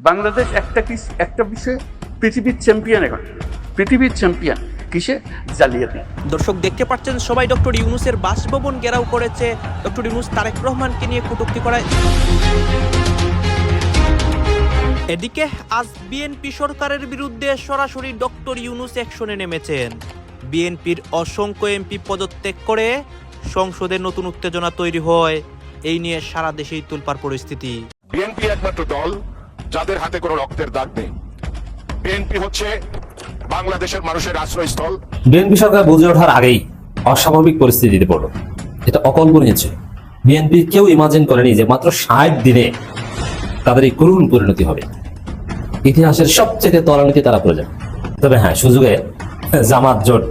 বাংলাদেশ একটা বিষয়ে পৃথিবীর চ্যাম্পিয়ন। এখন পৃথিবীর চ্যাম্পিয়ন কিসে? জালিয়াতি। দর্শক দেখতে পাচ্ছেন সবাই ডক্টর ইউনূসের বাসভবন ঘেরাও করেছে। ডক্টর ইউনূস তারেক রহমানকে নিয়ে কটূক্তি করায়। এদিকে আজ বিএনপি সরকারের বিরুদ্ধে সরাসরি ডক্টর ইউনূস অ্যাকশনে নেমেছেন। বিএনপির অসংখ্য এমপি পদত্যাগ করে সংসদে নতুন উত্তেজনা তৈরি হয়। এই নিয়ে সারা দেশেই তোলপাড় পরিস্থিতি। বিএনপি একমাত্র দল যাদের হাতে কোনো রক্তের দাগ নেই। বিএনপি হচ্ছে বাংলাদেশের মানুষের আশ্রয়স্থল। বিএনপি সরকার বুঝে ওঠার আগেই অস্বাভাবিক পরিস্থিতিতে পড়ল। এটা অকল্পনীয় ছিল। বিএনপি কেউ ইমাজিন করেনি যে মাত্র 60 দিনে তাদের এই করুণ পরিণতি হবে। ইতিহাসের সবচেয়ে তলানিতে তারা পড়ে যাবে। তবে হ্যাঁ, সুযোগে জামাত জোট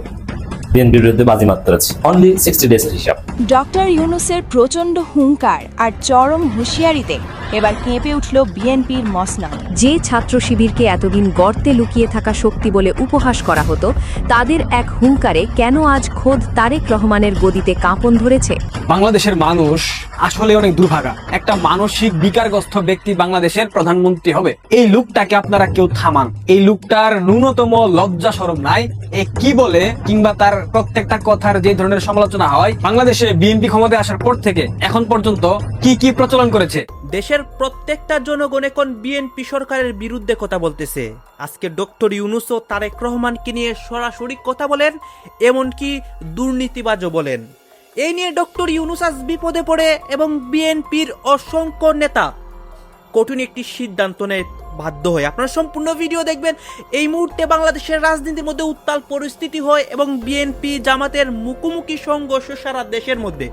বিএনপির বিরুদ্ধে বাজি মারতে হচ্ছে। অনলি 60 ডেজ হিসাব। ডক্টর ইউনূসের প্রচণ্ড হুঙ্কার আর চরম হুঁশিয়ারিতে এবার কেঁপে উঠল বিএনপির মসনদ। যে ছাত্র শিবিরকে এতদিন গর্তে লুকিয়ে থাকা শক্তি বলে উপহাস করা হতো, তাদের এক হুঙ্কারে কেন আজ খোদ তারেক রহমানের গদিতে কাঁপন ধরেছে? বাংলাদেশের মানুষ আসলে অনেক দুর্ভাগা। একটা মানসিক বিকারগ্রস্ত ব্যক্তি বাংলাদেশের প্রধানমন্ত্রী হবে। এই লোকটাকে আপনারা কেউ থামান। এই লোকটার ন্যূনতম লজ্জা শরম নাই। এ কি বলে কিংবা তার প্রত্যেকটা কথার যে ধরনের সমালোচনা হয়, বাংলাদেশে বিএনপি ক্ষমতায় আসার পর থেকে এখন পর্যন্ত কি কি প্রচলন করেছে। দেশের প্রত্যেকটা জনগণ এখন বিএনপি সরকারের বিরুদ্ধে কথা বলতেছে। আজকে ডক্টর ইউনূস ও তারেক রহমানকে নিয়ে সরাসরি কথা বলেন, এমনকি দুর্নীতিবাজও বলেন। এই নিয়ে ডক্টর ইউনূস আজ বিপদে পড়ে এবং বিএনপির অসংখ্য নেতা কঠিন একটি সিদ্ধান্ত নেয় বাধ্য হয়। আপনারা সম্পূর্ণ ভিডিও দেখবেন। এই মুহূর্তে বাংলাদেশের রাজনীতির মধ্যে উত্তাল পরিস্থিতি হয় এবং বিএনপি জামাতের মুখোমুখি সংঘর্ষ সারা দেশের মধ্যে।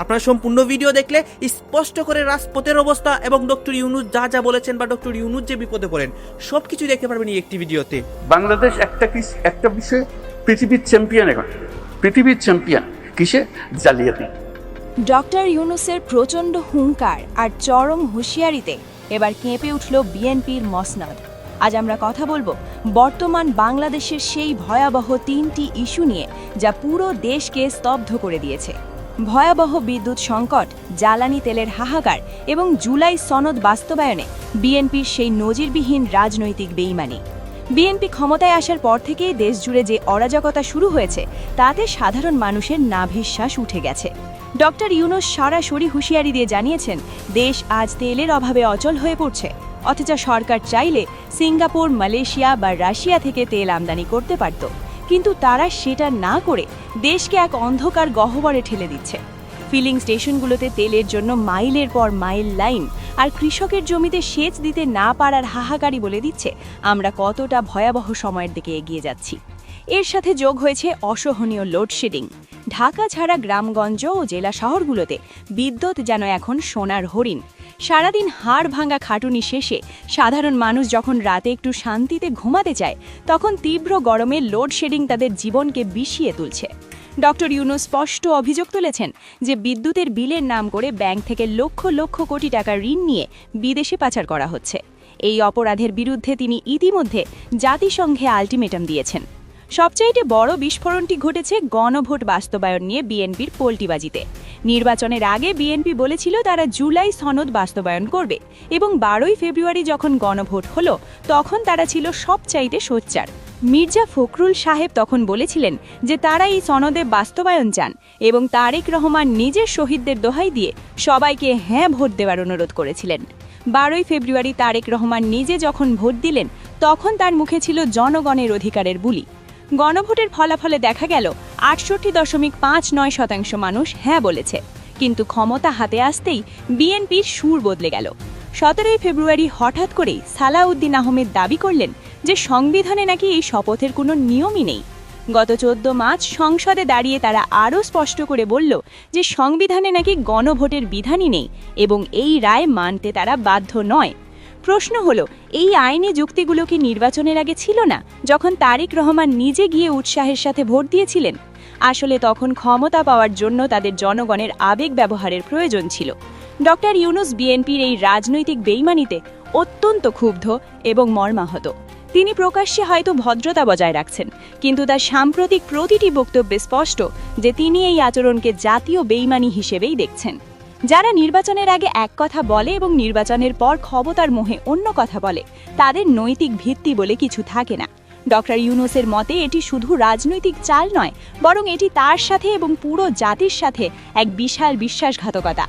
আপনারা সম্পূর্ণ ভিডিও দেখলে স্পষ্ট করে রাজপথের অবস্থা এবং ডক্টর ইউনূস যা যা বলেছেন বা ডক্টর ইউনূস যে বিপদে পড়েন সবকিছু দেখতে পারবেন এই একটি ভিডিওতে। বাংলাদেশ একটা বিষয়ে পৃথিবীর চ্যাম্পিয়ন। এখন পৃথিবীর চ্যাম্পিয়ন কিসে? জালিয়াতি। ডক্টর ইউনূসের প্রচণ্ড হুঙ্কার আর চরম হুঁশিয়ারিতে এবার কেঁপে উঠল বিএনপির মসনদ। আজ আমরা কথা বলবো বর্তমান বাংলাদেশের সেই ভয়াবহ 3টি ইস্যু নিয়ে যা পুরো দেশকে স্তব্ধ করে দিয়েছে। ভয়াবহ বিদ্যুৎ সংকট, জ্বালানি তেলের হাহাকার এবং জুলাই সনদ বাস্তবায়নে বিএনপির সেই নজিরবিহীন রাজনৈতিক বেইমানি। বিএনপি ক্ষমতায় আসার পর থেকেই দেশজুড়ে যে অরাজকতা শুরু হয়েছে তাতে সাধারণ মানুষের নাভিশ্বাস উঠে গেছে। ডক্টর ইউনূস সরাসরি হুঁশিয়ারি দিয়ে জানিয়েছেন, দেশ আজ তেলের অভাবে অচল হয়ে পড়ছে। অথচ সরকার চাইলে সিঙ্গাপুর, মালয়েশিয়া বা রাশিয়া থেকে তেল আমদানি করতে পারত, কিন্তু তারা সেটা না করে দেশকে এক অন্ধকার গহ্বরে ঠেলে দিচ্ছে। ফিলিং স্টেশনগুলোতে তেলের জন্য মাইলের পর মাইল লাইন আর কৃষকের জমিতে সেচ দিতে না পারার হাহাকারি বলে দিচ্ছে আমরা কতটা ভয়াবহ সময়ের দিকে এগিয়ে যাচ্ছি। এর সাথে যোগ হয়েছে অসহনীয় লোডশেডিং। ঢাকা ছাড়া গ্রামগঞ্জ ও জেলা শহরগুলোতে বিদ্যুৎ যেন এখন সোনার হরিণ। সারাদিন হাড় ভাঙা খাটুনি শেষে সাধারণ মানুষ যখন রাতে একটু শান্তিতে ঘুমাতে চায়, তখন তীব্র গরমে লোডশেডিং তাদের জীবনকে বিষিয়ে তুলছে। ডক্টর ইউনূস স্পষ্ট অভিযোগ তুলেছেন যে বিদ্যুতের বিলের নাম করে ব্যাংক থেকে লক্ষ লক্ষ কোটি টাকা ঋণ নিয়ে বিদেশে পাচার করা হচ্ছে। এই অপরাধের বিরুদ্ধে তিনি ইতিমধ্যে জাতিসংঘে আলটিমেটাম দিয়েছেন। সবচাইতে বড় বিস্ফোরণটি ঘটেছে গণভোট বাস্তবায়ন নিয়ে বিএনপির পোল্টিবাজিতে। নির্বাচনের আগে বিএনপি বলেছিল তারা জুলাই সনদ বাস্তবায়ন করবে এবং 12ই ফেব্রুয়ারি যখন গণভোট হলো তখন তারা ছিল সবচাইতে সোচ্চার। মির্জা ফখরুল সাহেব তখন বলেছিলেন যে তারা এই সনদে বাস্তবায়ন চান এবং তারেক রহমান নিজের শহীদদের দোহাই দিয়ে সবাইকে হ্যাঁ ভোট দেওয়ার অনুরোধ করেছিলেন। 12ই ফেব্রুয়ারি তারেক রহমান নিজে যখন ভোট দিলেন তখন তার মুখে ছিল জনগণের অধিকারের বুলি। গণভোটের ফলাফলে দেখা গেল 68.59% মানুষ হ্যাঁ বলেছে, কিন্তু ক্ষমতা হাতে আসতেই বিএনপির সুর বদলে গেল। 17ই ফেব্রুয়ারি হঠাৎ করেই সালাউদ্দিন আহমেদ দাবি করলেন যে সংবিধানে নাকি এই শপথের কোনো নিয়মই নেই। গত 14 মার্চ সংসদে দাঁড়িয়ে তারা আরও স্পষ্ট করে বলল যে সংবিধানে নাকি গণভোটের বিধানই নেই এবং এই রায় মানতে তারা বাধ্য নয়। প্রশ্ন হলো, এই আইনি যুক্তিগুলো কি নির্বাচনের আগে ছিল না, যখন তারেক রহমান নিজে গিয়ে উৎসাহের সাথে ভোট দিয়েছিলেন? আসলে তখন ক্ষমতা পাওয়ার জন্য তাদের জনগণের আবেগ ব্যবহারের প্রয়োজন ছিল। ডক্টর ইউনূস বিএনপির এই রাজনৈতিক বেইমানিতে অত্যন্ত ক্ষুব্ধ এবং মর্মাহত। তিনি প্রকাশ্যে হয়তো ভদ্রতা বজায় রাখছেন, কিন্তু তার সাম্প্রতিক প্রতিটি বক্তব্যে স্পষ্ট যে তিনি এই আচরণকে জাতীয় বেইমানি হিসেবেই দেখছেন। যারা নির্বাচনের আগে এক কথা বলে এবং নির্বাচনের পর ক্ষমতার মোহে অন্য কথা বলে, তাদের নৈতিক ভিত্তি বলে কিছু থাকে না। ডক্টর ইউনূসের মতে এটি শুধু রাজনৈতিক চাল নয়, বরং এটি তার সাথে এবং পুরো জাতির সাথে এক বিশাল বিশ্বাসঘাতকতা।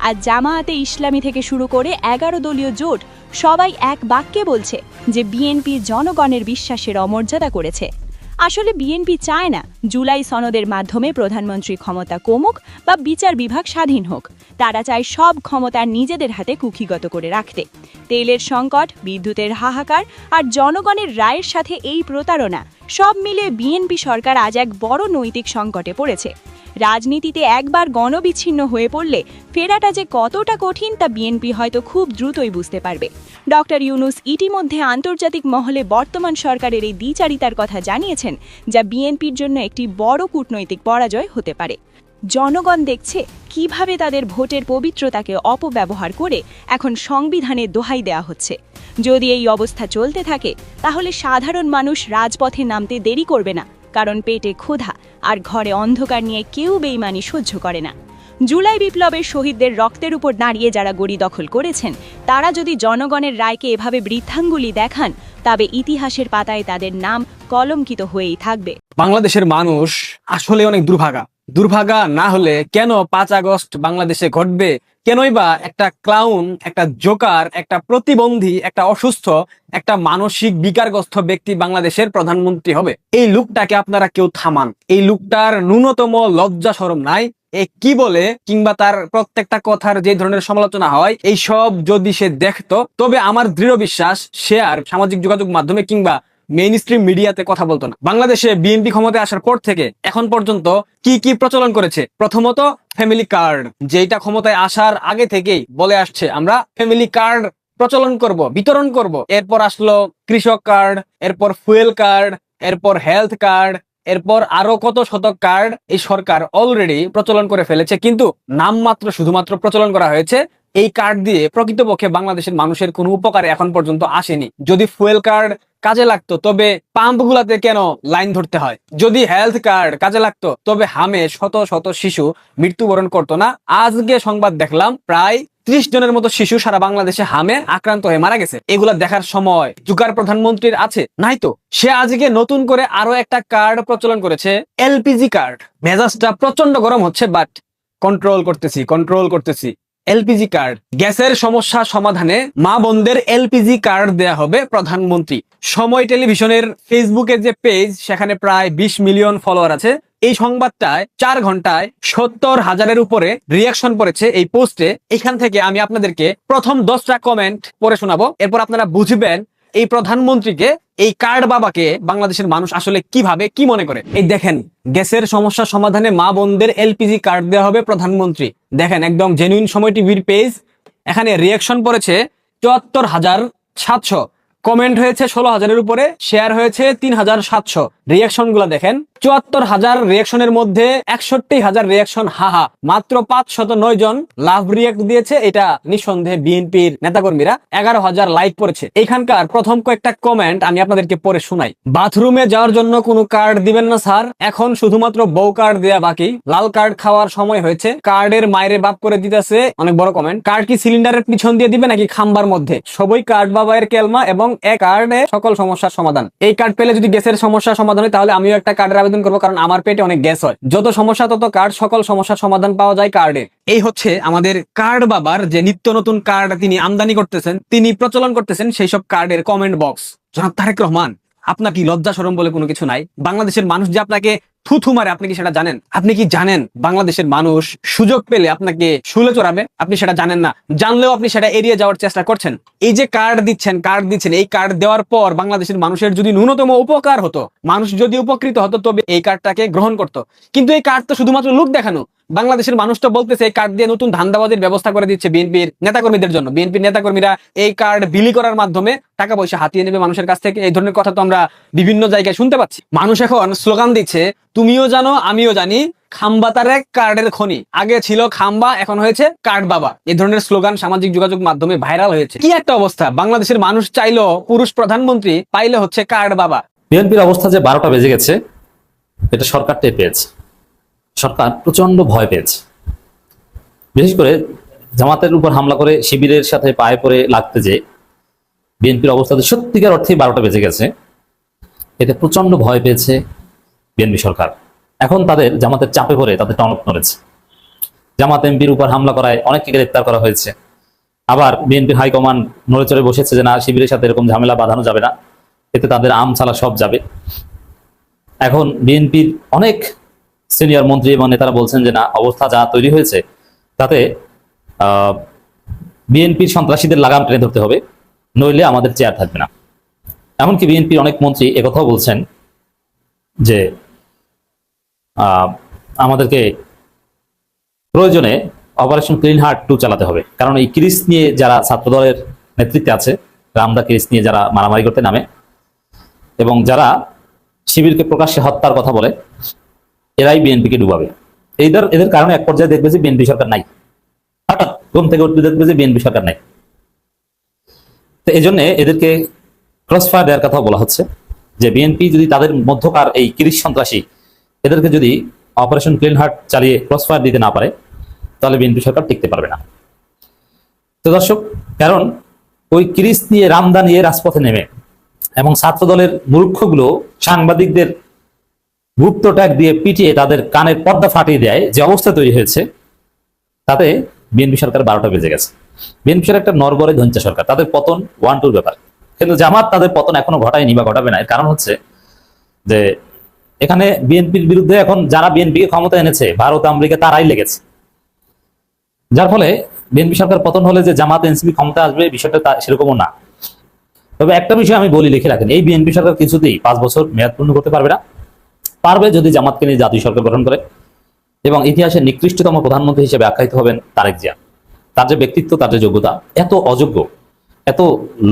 আজ জামায়াতে ইসলামী থেকে শুরু করে 11 দলীয় জোট সবাই এক বাক্যে বলছে যে বিএনপি জনগণের বিশ্বাসের অমর্যাদা করেছে। আসলে বিএনপি চায় না জুলাই সনদের মাধ্যমে প্রধানমন্ত্রী ক্ষমতা কমুক বা বিচার বিভাগ স্বাধীন হোক। তারা চায় সব ক্ষমতা নিজেদের হাতে কুক্ষিগত করে রাখতে। তেলের সংকট, বিদ্যুতের হাহাকার আর জনগণের রায়ের সাথে এই প্রতারণা সব মিলে বিএনপি সরকার আজ এক বড় নৈতিক সংকটে পড়েছে। রাজনীতিতে একবার গণবিচ্ছিন্ন হয়ে পড়লে ফেরাটা যে কতটা কঠিন তা বিএনপি হয়তো খুব দ্রুতই বুঝতে পারবে। ডক্টর ইউনূস ইতিমধ্যে আন্তর্জাতিক মহলে বর্তমান সরকারের এই দ্বিচারিতার কথা জানিয়েছেন, যা বিএনপির জন্য একটি বড় কূটনৈতিক পরাজয় হতে পারে। জনগণ দেখছে কিভাবে তাদের ভোটের পবিত্রতাকে অপব্যবহার করে এখন সংবিধানের দোহাই দেওয়া হচ্ছে। যদি এই অবস্থা চলতে থাকে তাহলে সাধারণ মানুষ রাজপথে নামতে দেরি করবে না, কারণ পেটে ক্ষুধা আর ঘরে অন্ধকার নিয়ে কেউ বেইমানি সহ্য করে না। জুলাই বিপ্লবের শহীদদের রক্তের উপর দাঁড়িয়ে যারা গড়ি দখল করেছেন, তারা যদি জনগণের রায়কে এভাবে বৃদ্ধাঙ্গুলি দেখান, তবে ইতিহাসের পাতায় তাদের নাম কলঙ্কিত হয়েই থাকবে। বাংলাদেশের মানুষ আসলে অনেক দুর্ভাগা না হলে কেন 5 আগস্ট বাংলাদেশে ঘটবে? কেনই বা একটা ক্লাউন, একটা জোকার, একটা প্রতিবন্ধী, একটা অসুস্থ, একটা মানসিক বিকারগ্রস্ত ব্যক্তি বাংলাদেশের প্রধানমন্ত্রী হবে? এই লোকটাকে আপনারা কেউ থামান। এই লোকটার ন্যূনতম লজ্জা শরম নাই। এ কি বলে কিংবা তার প্রত্যেকটা কথার যে ধরনের সমালোচনা হয়, এই সব যদি সে দেখতো, তবে আমার দৃঢ় বিশ্বাস সে আর সামাজিক যোগাযোগ মাধ্যমে কিংবা মেইন স্ট্রিম মিডিয়াতে কথা বলতো না। বাংলাদেশে বিএনপি ক্ষমতায় আসার পর থেকে এখন পর্যন্ত কি প্রচলন করেছে? প্রথমত ফ্যামিলি কার্ড, যেটা ক্ষমতায় আসার আগে থেকেই বলে আসছে আমরা ফ্যামিলি কার্ড প্রচলন করব, বিতরণ করব। এরপর আসলো কৃষক কার্ড, এরপর ফুয়েল কার্ড, এরপর হেলথ কার্ড, এরপর আরো কত শত কার্ড এই সরকার অলরেডি প্রচলন করে ফেলেছে, কিন্তু নামমাত্র শুধুমাত্র প্রচলন করা হয়েছে। এই কার্ড দিয়ে প্রকৃতপক্ষে বাংলাদেশের মানুষের কোনো উপকারে এখন পর্যন্ত আসেনি। যদি ফুয়েল কার্ড কাজে লাগতো তবে পাম্প গুলাতে কেন লাইন ধরতে হয়? যদি হেলথ কার্ড কাজে লাগতো তবে হামে শত শত শিশু মৃত্যুবরণ করতো না। আজকে সংবাদ দেখলাম প্রায় 30 জনের মতো শিশু সারা বাংলাদেশে হামে আক্রান্ত হয়ে মারা গেছে। এগুলা দেখার সময় জুকার প্রধানমন্ত্রীর আছে? নাই তো। সে আজকে নতুন করে আরো একটা কার্ড প্রচলন করেছে, এলপিজি কার্ড। মেজাজটা প্রচন্ড গরম হচ্ছে, বাট কন্ট্রোল করতেছি। এলপিজি কার্ড, গ্যাসের সমস্যা সমাধানে মা বোনদের এলপিজি কার্ড দেয়া হবে প্রধানমন্ত্রী। সময় টেলিভিশনের ফেসবুকের যে পেজ, সেখানে প্রায় 20 মিলিয়ন ফলোয়ার আছে। এই সংবাদটায় 4 ঘন্টায় 70,000-এর উপরে রিয়াকশন পড়েছে এই পোস্টে। এখান থেকে আমি আপনাদেরকে প্রথম 10টা কমেন্ট পড়ে শোনাবো, এরপর আপনারা বুঝবেন এই প্রধানমন্ত্রীকে, এই কার্ড বাবাকে বাংলাদেশের মানুষ আসলে কিভাবে কি মনে করে। এই দেখেন, গ্যাসের সমস্যা সমাধানে মা বোনদের এলপিজি কার্ড দেওয়া হবে প্রধানমন্ত্রী। দেখেন, একদম জেনুইন সময় টিভির পেজ। এখানে রিয়াকশন পড়েছে 74,700, কমেন্ট হয়েছে 16,000-এর উপরে, শেয়ার হয়েছে 3,700। রিয়াকশন গুলা দেখেন, 74,000 রিয়াকশনের মধ্যে 61,000 রিয়াকশন হাহা। মাত্র 509 জন লাভ রিয়াক্ট দিয়েছে। এটা নিঃসন্দেহে বিএনপির নেতাকর্মীরা। 11,000 লাইক পড়েছে। এখানকার প্রথম কয়েকটা কমেন্ট আমি আপনাদেরকে পড়ে শোনাই। বাথরুমে যাওয়ার জন্য কোনো কার্ড দিবেন না স্যার, এখন শুধুমাত্র বউ কার্ড দেয়া বাকি। লাল কার্ড খাওয়ার সময় হয়েছে, কার্ডের মায়ের বাপ করে দিতেছে। অনেক বড় কমেন্ট। কার্ড কি সিলিন্ডারের পিছন দিয়ে দিবে নাকি খাম্বার মধ্যে? সবই কার্ড বাবায়ের কেলমা এবং এক কার্ডে সকল সমস্যার সমাধান। এই কার্ড পেলে যদি গ্যাসের সমস্যা সমাধান হয়, তাহলে আমিও একটা কার্ডের আবেদন করবো, কারণ আমার পেটে অনেক গ্যাস হয়। যত সমস্যা তত কার্ড, সকল সমস্যার সমাধান পাওয়া যায় কার্ডে। এই হচ্ছে আমাদের কার্ড বাবার যে নিত্য নতুন কার্ড তিনি আমদানি করতেছেন, তিনি প্রচলন করতেছেন, সেই সব কার্ডের কমেন্ট বক্স। জনাব তারেক রহমান, আপনার কি লজ্জা শরম বলে কোনো কিছু নাই? বাংলাদেশের মানুষ যে আপনাকে থুথু মারে, আপনি কি সেটা জানেন? আপনি কি জানেন বাংলাদেশের মানুষ সুযোগ পেলে আপনাকে শুলে চড়াবে? আপনি সেটা জানেন না। জানলেও আপনি সেটা এড়িয়ে যাওয়ার চেষ্টা করছেন। এই যে কার্ড দিচ্ছেন, এই কার্ড দেওয়ার পর বাংলাদেশের মানুষের যদি ন্যূনতম উপকার হতো, মানুষ যদি উপকৃত হতো, তবে এই কার্ডটাকে গ্রহণ করতো। কিন্তু এই কার্ড তো শুধুমাত্র লোক দেখানো। বাংলাদেশের মানুষ তো বলতেছে এই কার্ড দিয়ে নতুন ধান্দাবাজির ব্যবস্থা করে দিচ্ছে বিএনপির নেতাকর্মীদের জন্য। বিএনপির নেতাকর্মীরা এই কার্ড বিলি করার মাধ্যমে টাকা পয়সা হাতিয়ে নেবে মানুষের কাছ থেকে। এই ধরনের কথা তো আমরা বিভিন্ন জায়গায় শুনতে পাচ্ছি। মানুষ এখন স্লোগান দিচ্ছে, তুমিও জানো আমিও জানি, খাম্বা তারেক কার্ডের খনি। আগে ছিল খাম্বা, এখন হয়েছে কার্ড বাবা। এই ধরনের স্লোগান সামাজিক যোগাযোগ মাধ্যমে ভাইরাল হয়েছে। কি একটা অবস্থা! বাংলাদেশের মানুষ চাইলো পুরুষ প্রধানমন্ত্রী, পাইলে হচ্ছে কার্ড বাবা। বিএনপির অবস্থা যে 12টা বেজে গেছে, এটা সরকার টের পেয়েছে। সরকার প্রচন্ড ভয় পেয়েছে। বিশেষ করে জামাতের উপর হামলা করে শিবিরের সাথে পায়ে পড়ে লাগতে যে বিএনপির অবস্থাতে সত্যিকার অর্থেই 12টা বেজে গেছে। এতে প্রচন্ড ভয় পেয়েছে বিএনপি সরকার। এখন তাদের জামাতের চাপে পড়ে তাদের টনক নড়েছে। জামাত এমপির উপর হামলা করায় অনেককে গ্রেপ্তার করা হয়েছে। আবার বিএনপির হাইকমান্ড নড়ে চড়ে বসেছে যে না, শিবিরের সাথে এরকম ঝামেলা বাঁধানো যাবে না, এতে তাদের আম ছালা সব যাবে। এখন বিএনপির অনেক সিনিয়র মন্ত্রী এবং নেতারা বলছেন যে না, অবস্থা যা তৈরি হয়েছে তাতে বিএনপির সন্ত্রাসীদের লাগাম টেনে ধরতে হবে, নইলে আমাদের চেয়ার থাকবে না। এমনকি বিএনপির অনেক মন্ত্রী একথাও বলছেন যে আমাদেরকে প্রয়োজনে অপারেশন ক্লিন হার্ট 2 চালাতে হবে, কারণ এই ক্রিস নিয়ে যারা ছাত্র দলের নেতৃত্বে আছে, রামদা ক্রিস নিয়ে যারা মারামারি করতে নামে এবং যারা শিবিরকে প্রকাশ্যে হত্যার কথা বলে, এরাই বিএনপিকে ডুবাবে। এদের কারণে এক পর্যায়ে দেখবে যে বিএনপি সরকার নাই, হঠাৎ ঘুম থেকে উঠতে দেখবে যে বিএনপি সরকার নাই। তো এই জন্য এদেরকে ক্রসফায়ার দেওয়ার কথাও বলা হচ্ছে যে বিএনপি যদি তাদের মধ্যকার এই ক্রিস সন্ত্রাসী এদেরকে যদি অপারেশন ক্লিন হার্ট চালিয়ে ক্রসফায়ার দিতে না পারে, তাহলে বিএনপি সরকার টিকতে পারবে না। তো দর্শক, কারণ ওই ক্রিস নিয়ে রামদা নিয়ে রাজপথে নেমে এবং ছাত্র দলের মূর্খগুলো সাংবাদিকদের গুপ্ত ট্যাগ দিয়ে পিটিয়ে তাদের কানের পর্দা ফাটিয়ে দেয়, যে অবস্থা তৈরি হয়েছে, তাতে বিএনপি সরকার 12টা বেজে গেছে। বিএনপি সরকার একটা নরবরে ধঞ্চা সরকার, তাদের পতন 1-2 ব্যাপার। কিন্তু জামাত তাদের পতন এখনো ঘটায়নি বা ঘটাবে না। এর কারণ হচ্ছে যে এখানে বিএনপির বিরুদ্ধে এখন যারা বিএনপিকে ক্ষমতা এনেছে, ভারত আমেরিকা, তারাই লেগেছে, যার ফলে বিএনপি সরকার পতন হলে যে জামাত এনসিপি ক্ষমতা আসবে, বিষয়টা সেরকমও না। তবে একটা বিষয় আমি বলি, লিখে রাখেন, এই বিএনপি সরকার কিছুতেই 5 বছর মেয়াদ পূর্ণ করতে পারবে না। পারবে যদি জামাতকে নিয়ে জাতীয় সরকার গঠন করে এবং ইতিহাসের নিকৃষ্টতম প্রধানমন্ত্রী হিসেবে আখ্যায়িত হবেন তারেক জিয়া। তার যে ব্যক্তিত্ব, তার যে যোগ্যতা, এত অযোগ্য, এত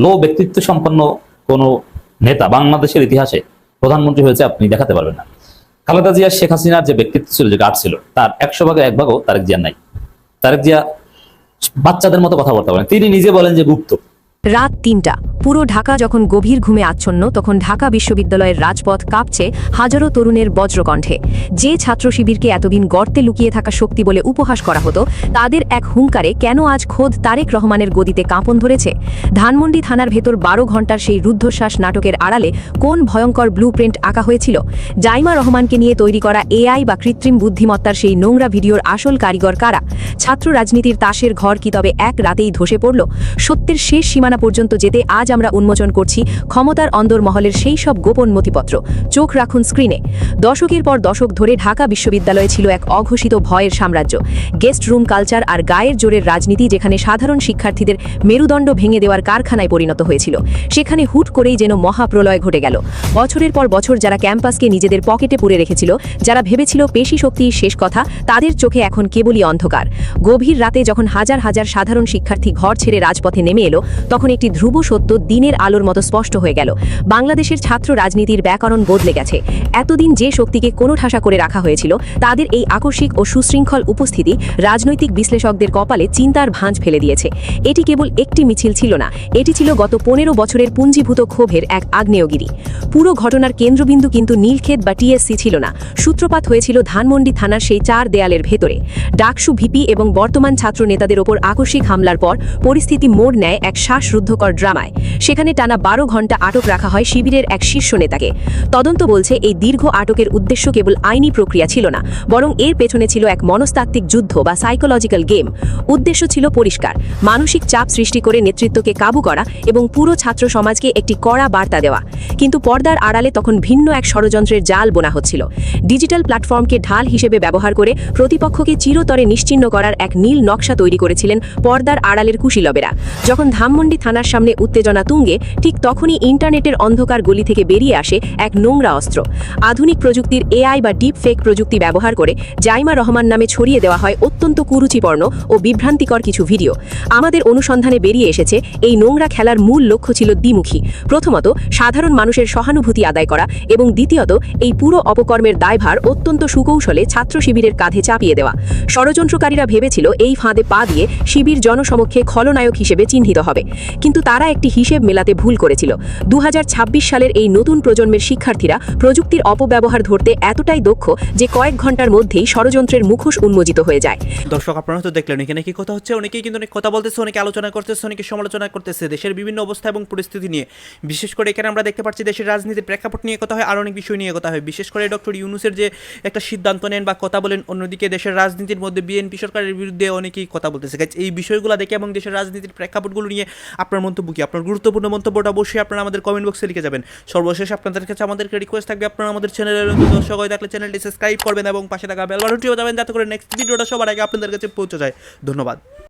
লো ব্যক্তিত্ব সম্পন্ন কোন নেতা বাংলাদেশের ইতিহাসে প্রধানমন্ত্রী হয়েছে আপনি দেখাতে পারবেন না। খালেদা জিয়া, শেখ হাসিনার যে ব্যক্তিত্ব ছিল, যে গাঢ় ছিল, তার 100 ভাগে 1 ভাগও তারেক জিয়ার নাই। তারেক জিয়া বাচ্চাদের মতো কথাবার্তা বলেন, তিনি নিজে বলেন যে গুপ্ত। রাত 3টা, পুরো ঢাকা যখন গভীর ঘুমে আচ্ছন্ন, তখন ঢাকা বিশ্ববিদ্যালয়ের রাজপথ কাঁপছে হাজারো তরুণের বজ্রকণ্ঠে। যে ছাত্র শিবিরকে এতদিন গর্তে লুকিয়ে থাকা শক্তি বলে উপহাস করা হতো, তাদের এক হুঙ্কারে কেন আজ খোদ তারেক রহমানের গদিতে কাঁপন ধরেছে? ধানমন্ডি থানার ভেতর 12 ঘন্টার সেই রুদ্ধশ্বাস নাটকের আড়ালে কোন ভয়ঙ্কর ব্লুপ্রিন্ট আঁকা হয়েছিল? জাইমা রহমানকে নিয়ে তৈরি করা এআই বা কৃত্রিম বুদ্ধিমত্তার সেই নোংরা ভিডিওর আসল কারিগর কারা? ছাত্র রাজনীতির তাসের ঘর কি তবে এক রাতেই ধসে পড়ল? সত্যের শেষ সীমানা পর্যন্ত যেতে আজ আমরা উন্মোচন করছি ক্ষমতার অন্দরমহলের সেই সব গোপন নথিপত্র। চোখ রাখুন স্ক্রিনে। দশকের পর দশক ধরে ঢাকা বিশ্ববিদ্যালয়ে ছিল এক অঘোষিত ভয়ের সাম্রাজ্য, গেস্ট রুম কালচার আর গায়ের জোরের রাজনীতি, যেখানে সাধারণ শিক্ষার্থীদের মেরুদণ্ড ভেঙে দেওয়ার কারখানায় পরিণত হয়েছিল। সেখানে হুট করেই যেন মহাপ্রলয় ঘটে গেল। বছরের পর বছর যারা ক্যাম্পাসকে নিজেদের পকেটে পুরে রেখেছিল, যারা ভেবেছিল পেশি শক্তি শেষ কথা, তাদের চোখে এখন কেবলই অন্ধকার। গভীর রাতে যখন হাজার হাজার সাধারণ শিক্ষার্থী ঘর ছেড়ে রাজপথে নেমে এলো, তখন একটি ধ্রুব সত্য দিনের আলোর মতো স্পষ্ট হয়ে গেল। বাংলাদেশের ছাত্র রাজনীতির ব্যাকরণ বদলে গেছে। এতদিন যে শক্তিকে কোনো ঠাসা করে রাখা হয়েছিল, তাদের এই আকস্মিক ও সুশৃঙ্খল উপস্থিতি রাজনৈতিক বিশ্লেষকদের কপালে চিন্তার ভাঁজ ফেলে দিয়েছে। এটি কেবল একটি মিছিল ছিল না, এটি ছিল গত 15 বছরের পুঞ্জীভূত ক্ষোভের এক আগ্নেয়গিরি। পুরো ঘটনার কেন্দ্রবিন্দু কিন্তু নীলক্ষেত বা টিএসসি ছিল না, সূত্রপাত হয়েছিল ধানমন্ডি থানার সেই 4 দেয়ালের ভেতরে। ডাকসু ভিপি এবং বর্তমান ছাত্র নেতাদের ওপর আকস্মিক হামলার পর পরিস্থিতি মোড় নেয় এক শ্বাসরুদ্ধকর ড্রামায়। সেখানে টানা 12 ঘন্টা আটক রাখা হয় শিবিরের এক শীর্ষ নেতাকে। তদন্ত বলছে এই দীর্ঘ আটকের উদ্দেশ্য কেবল আইনি প্রক্রিয়া ছিল না, বরং এর পেছনে ছিল এক মনস্তাত্ত্বিক যুদ্ধ বা সাইকোলজিক্যাল গেম। উদ্দেশ্য ছিল পরিষ্কার, মানসিক চাপ সৃষ্টি করে নেতৃত্বকে কাবু করা এবং পুরো ছাত্র সমাজকে একটি কড়া বার্তা দেওয়া। কিন্তু পর্দার আড়ালে তখন ভিন্ন এক ষড়যন্ত্রের জাল বোনা হচ্ছিল। ডিজিটাল প্ল্যাটফর্মকে ঢাল হিসেবে ব্যবহার করে প্রতিপক্ষকে চিরতরে নিশ্চিহ্ন করার এক নীল নকশা তৈরি করেছিলেন পর্দার আড়ালের কুশীলবেরা। যখন ধানমন্ডি থানার সামনে উত্তেজনা তুঙ্গে, ঠিক তখনই ইন্টারনেটের অন্ধকার গলি থেকে বেরিয়ে আসে এক নোংরা অস্ত্র। আধুনিক প্রযুক্তির এআই বা ডিপ ফেক প্রযুক্তি ব্যবহার করে জাইমা রহমান নামে ছড়িয়ে দেওয়া হয় অত্যন্ত কুরুচিপূর্ণ ও বিভ্রান্তিকর কিছু ভিডিও। আমাদের অনুসন্ধানে বেরিয়ে এসেছে, এই নোংরা খেলার মূল লক্ষ্য ছিল দ্বিমুখী। প্রথমত, সাধারণ মানুষের সহানুভূতি আদায় করা এবং দ্বিতীয়ত, এই পুরো অপকর্মের দায়ভার অত্যন্ত সুকৌশলে ছাত্র শিবিরের কাঁধে চাপিয়ে দেওয়া। ষড়যন্ত্রকারীরা ভেবেছিল এই ফাঁদে পা দিয়ে শিবির জনসমক্ষে খলনায়ক হিসেবে চিহ্নিত হবে। কিন্তু তারা একটি হিসেব মেলাতে ভুল করেছিল। 2026 সালের এই নতুন প্রজন্মের শিক্ষার্থীরা প্রযুক্তির অপব্যবহার ধরতে এতটাই দক্ষ যে কয়েক ঘন্টার মধ্যেই ষড়যন্ত্রের মুখোশ উন্মোচিত হয়ে যায়। দর্শক, আপনারা তো দেখলেন এখানে কি কথা হচ্ছে। অনেকেই কিন্তু অনেক কথা বলতেছে, অনেকে আলোচনা করতেছে, অনেকে সমালোচনা করতেছে দেশের বিভিন্ন অবস্থা এবং পরিস্থিতি নিয়ে। বিশেষ করে এখানে আমরা দেখতে পাচ্ছি দেশের রাজনীতির প্রেক্ষাপট নিয়ে কথা হয়, আর অনেক বিষয় নিয়ে কথা হয়। বিশেষ করে ডক্টর ইউনূসের যে একটা সিদ্ধান্ত নেন বা কথা বলেন, অন্যদিকে দেশের রাজনীতির মধ্যে বিএনপি সরকারের বিরুদ্ধে অনেকেই কথা বলতেছে। এই বিষয়গুলো দেখে এবং দেশের রাজনীতির প্রেক্ষাপটগুলো নিয়ে আপনার মন্তব্য কি? আপনার গুরুত্বপূর্ণ মন্তব্যটা অবশ্যই আপনারা আমাদের কমেন্ট বক্সে লিখে যাবেন। সর্বশেষ আপনাদের কাছে আমাদেরকে রিকোয়েস্ট থাকবে, আপনারা আমাদের চ্যানেলের দর্শক হয়ে থাকলে চ্যানেলটি সাবস্ক্রাইব করবেন এবং পাশে থাকা বেল বাটনটিও যাবেন, যাতে করে নেক্সট ভিডিওটা সবার আগে আপনাদের কাছে পৌঁছে যায়। ধন্যবাদ।